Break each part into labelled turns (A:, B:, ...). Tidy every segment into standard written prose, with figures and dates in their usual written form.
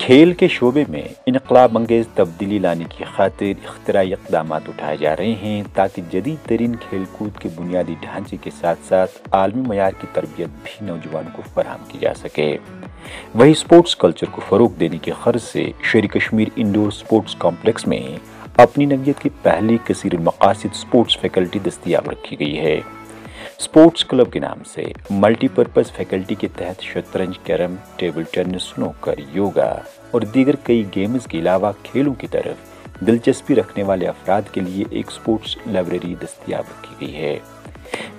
A: खेल के शोबे में इनकलाब अंगेज तब्दीली लाने की खातिर इख्तराई इक़दाम उठाए जा रहे हैं ताकि जदीद तरीन खेल कूद के बुनियादी ढांचे के साथ साथ आलमी मयार की तरबियत भी नौजवानों को फराहम की जा सके। वही स्पोर्ट्स कल्चर को फ़रोग देने की गर्ज से शेर कश्मीर इंडोर स्पोर्ट्स कॉम्प्लेक्स में अपनी नवियत की पहली कसीर मकासद स्पोर्ट्स फैकल्टी दस्तियाब रखी गई है। स्पोर्ट्स क्लब के नाम से मल्टीपर्पज़ फैकल्टी के तहत शतरंज, carrom, table tennis, snooker, yoga और दीगर कई गेम्स के अलावा खेलों की तरफ दिलचस्पी रखने वाले अफराद के लिए एक स्पोर्ट्स लाइब्रेरी दस्तियाब रखी गई है।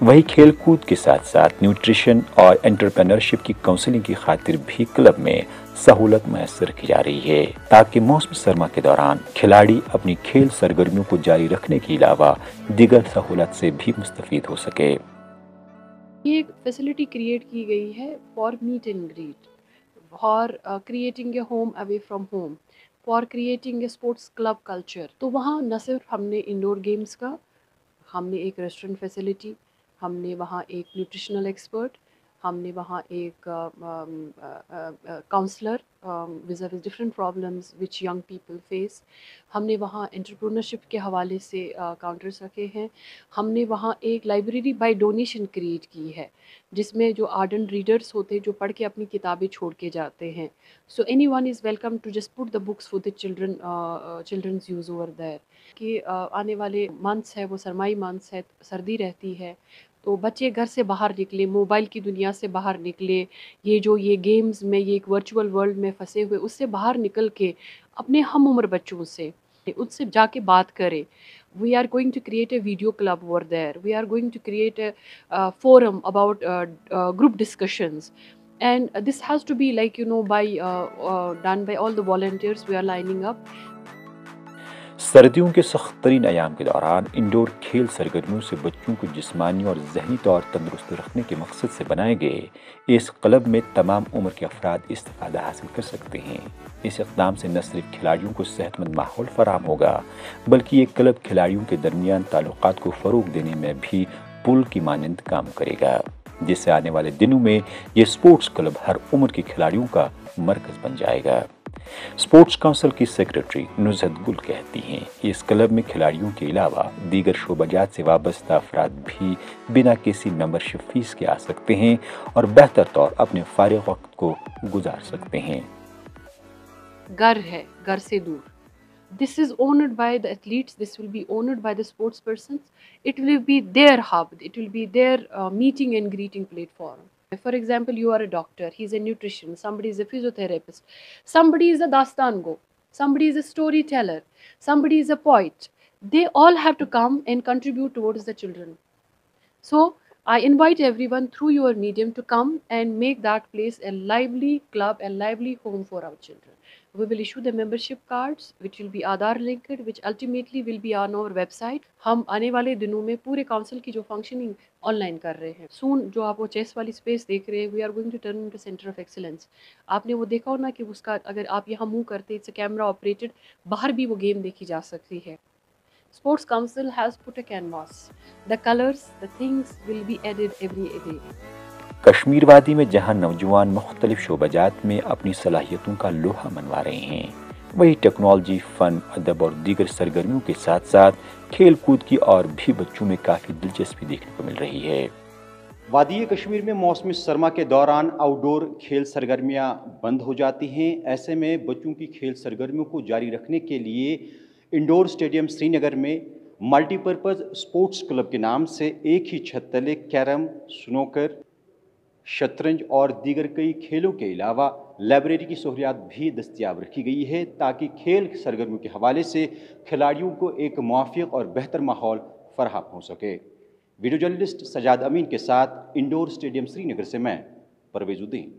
A: वही खेल कूद के साथ साथ न्यूट्रिशन और एंटरप्रेन्योरशिप की काउंसलिंग की खातिर भी क्लब में सहूलत मैसर की जा रही है ताकि मौसम सरमा के दौरान खिलाड़ी अपनी खेल सरगर्मियों को जारी रखने के अलावा दीगर सहूलत से भी मुस्तफीद हो सके।
B: ये एक फैसिलिटी क्रिएट की गई है for meet and greet, for creating a home away from home, for creating a sports club culture. तो वहाँ न सिर्फ हमने इंडोर गेम्स का, हमने एक रेस्टोरेंट फैसिलिटी, हमने वहाँ एक न्यूट्रिशनल एक्सपर्ट, हमने वहाँ एक counsellor with different problems which young people face, हमने वहाँ एंटरप्रेन्योरशिप के हवाले से काउंटर्स रखे हैं, हमने वहाँ एक लाइब्रेरी बाय डोनेशन क्रिएट की है जिसमें जो आर्डेंट रीडर्स होते हैं जो पढ़ के अपनी किताबें छोड़ के जाते हैं, so anyone is welcome to just put the books for the children's use over there. कि आने वाले मंथ्स है वो सरमाई मंथ्स है, सर्दी रहती है, तो बच्चे घर से बाहर निकले, मोबाइल की दुनिया से बाहर निकले, ये गेम्स में, ये एक वर्चुअल वर्ल्ड में फंसे हुए, उससे बाहर निकल के अपने हम उम्र बच्चों से उससे जाके बात करें। We are going to create a video club over there. We are going to create a forum about group discussions. And this has to be like, done by all the volunteers we are lining up.
A: सर्दियों के सख्त तरीन अयाम के दौरान indoor खेल सरगर्मियों से बच्चों को जिस्मानी और जहनी तौर तंदुरुस्त रखने के मकसद से बनाए गए इस क्लब में तमाम उम्र के अफराद इस्तिफादा हासिल कर सकते हैं। इस इक़दाम से न सिर्फ खिलाड़ियों को सेहतमंद माहौल फराहम होगा बल्कि ये क्लब खिलाड़ियों के दरमियान ताल्लुकात को फ़रोग देने में भी पुल की मानंद काम करेगा, जिससे आने वाले दिनों में ये स्पोर्ट्स क्लब हर उम्र के खिलाड़ियों का मरकज़ बन जाएगा। स्पोर्ट्स काउंसिल की सेक्रेटरी नुज़हत गुल कहती हैं कि इस क्लब में खिलाड़ियों के अलावा दीगर शोबाजात से वाबस्ता अफराद भी बिना किसी मेंबरशिप फीस के आ सकते हैं और बेहतर तौर अपने फारिग वक्त को गुजार सकते हैं।
B: घर है, घर से दूर। This is owned by the athletes, this will be owned by the sports persons, it will be their hub, it will be their meeting and greeting platform. For example, you are a doctor, he's a nutrition, somebody is a physiotherapist, somebody is a dastango, somebody is a storyteller, somebody is a poet. They all have to come and contribute towards the children. So I invite everyone through your medium to come and make that place a lively club, a lively home for our children. We will issue the membership cards which will be Aadhaar linked, which ultimately will be on our website. हम आने वाले दिनों में पूरे council की जो functioning online कर रहे हैं। सून जो आप वो चेस वाली स्पेस देख रहे हैं, we are going to turn into centre of excellence. आपने वो देखा हो ना कि उसका अगर आप यहाँ मूव करते, इट्स कैमरा ऑपरेटेड, बाहर भी वो गेम देखी जा सकती है। Sports Council has put a canvas. The colors, the things will be added every day.
A: Kashmir वादी में जहां नौजवान मुख्तलिफ शोबाजात में अपनी सलाहियतों का लोहा मनवा रहे हैं, वही टेक्नोलॉजी, फ़न, अदब और दीगर सरगर्मियों के साथ साथ खेल कूद की और भी बच्चों में काफ़ी दिलचस्पी देखने को मिल रही है।
C: वादी कश्मीर में मौसमी सरमा के दौरान आउटडोर खेल सरगर्मियां बंद हो जाती हैं। ऐसे में बच्चों की खेल सरगर्मियों को जारी रखने के लिए इंडोर स्टेडियम श्रीनगर में मल्टीपर्पज़ स्पोर्ट्स क्लब के नाम से एक ही छत तले कैरम, स्नूकर, शतरंज और दीगर कई खेलों के अलावा लाइब्रेरी की सहूलियात भी दस्तियाब रखी गई है ताकि खेल सरगर्मियों के हवाले से खिलाड़ियों को एक मुवाफ़िक़ और बेहतर माहौल फराहम हो सके। वीडियो जर्नलिस्ट सजाद अमीन के साथ इंडोर स्टेडियम श्रीनगर से मैं परवेज़ उद्दीन।